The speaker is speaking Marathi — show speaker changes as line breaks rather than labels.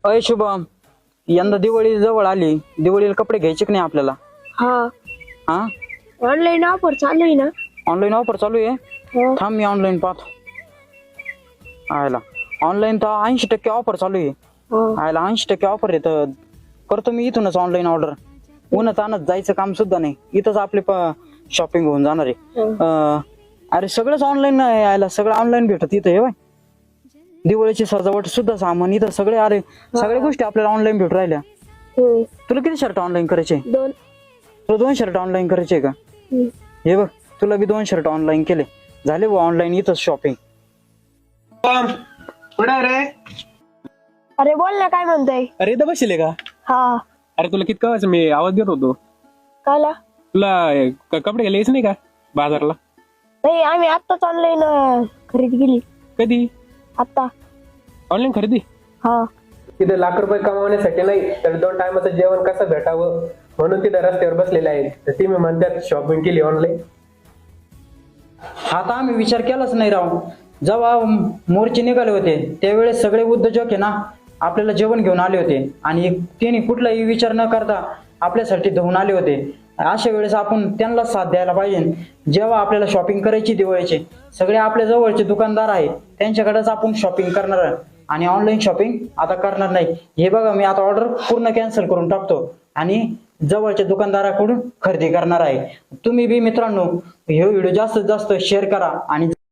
अय शुभम, यंदा दिवाळी जवळ आली. दिवाळीला कपडे घ्यायचे की नाही आपल्याला?
हा
हा,
ऑनलाईन ऑफर चालू आहे ना.
ऑनलाईन ऑफर चालू आहे.
हो.
थांब मी ऑनलाईन पाहतो. आयला ऑनलाईन तर 80% ऑफर चालू आहे.
हो.
आयला 80% ऑफर आहे तर करतो मी इथूनच ऑनलाईन ऑर्डर. उन्हात आणत जायचं काम सुद्धा नाही, इथंच आपली शॉपिंग होऊन जाणार आहे. अरे सगळंच ऑनलाईन आहे. आयला सगळं ऑनलाईन भेटत इथं हे बाय. दिवाळीची सजावट सुद्धा सामान इथं सगळे. अरे सगळ्या गोष्टी आपल्याला ऑनलाईन भेटू राहिल्या. तुला किती शर्ट ऑनलाईन करायचे?
2.
तुला 2 शर्ट ऑनलाईन करायचे का? हे बघ, तुला बी 2 शर्ट ऑनलाईन केले. झाले व ऑनलाईन इथंच शॉपिंग.
कुठं रे?
अरे बोल ना, काय म्हणताय?
अरे इथं बसले का?
हा.
अरे तुला कितका वाजता मी आवाज देत होतो.
काला
तुला कपडे घ्यायला यायचं नाही का बाजारला?
नाही, आम्ही आत्ताच ऑनलाईन खरेदी केली.
कधी?
आता.
ऑनलाईन खरेदी?
हा.
तिथे लाख रुपये कमावण्यासाठी नाही तर 2 टायमाचं जेवण कसं भेटावं म्हणून तिथे रस्त्यावर बसलेले आहेत. तर ती मी म्हणतात शॉपिंग केली ऑनलाईन.
हा तर आम्ही विचार केलाच नाही राव. जेव्हा मोर्चे निघाले होते त्यावेळेस सगळे उद्योजक आहे ना आपल्याला जेवण घेऊन आले होते आणि त्यांनी कुठलाही विचार न करता आपल्यासाठी धावून आले होते. अशा वेळेस आपण त्यांना साथ द्यायला पाहिजे. जेव्हा आपल्याला शॉपिंग करायची दिवाळीचे, सगळे आपल्या जवळचे दुकानदार आहेत त्यांच्याकडेच आपण शॉपिंग करणार आणि ऑनलाईन शॉपिंग आता करणार नाही. हे बघा, मी आता ऑर्डर पूर्ण कॅन्सल करून टाकतो आणि जवळच्या दुकानदाराकडून खरेदी करणार आहे. तुम्ही बी मित्रांनो हे व्हिडिओ जास्तीत जास्त शेअर करा आणि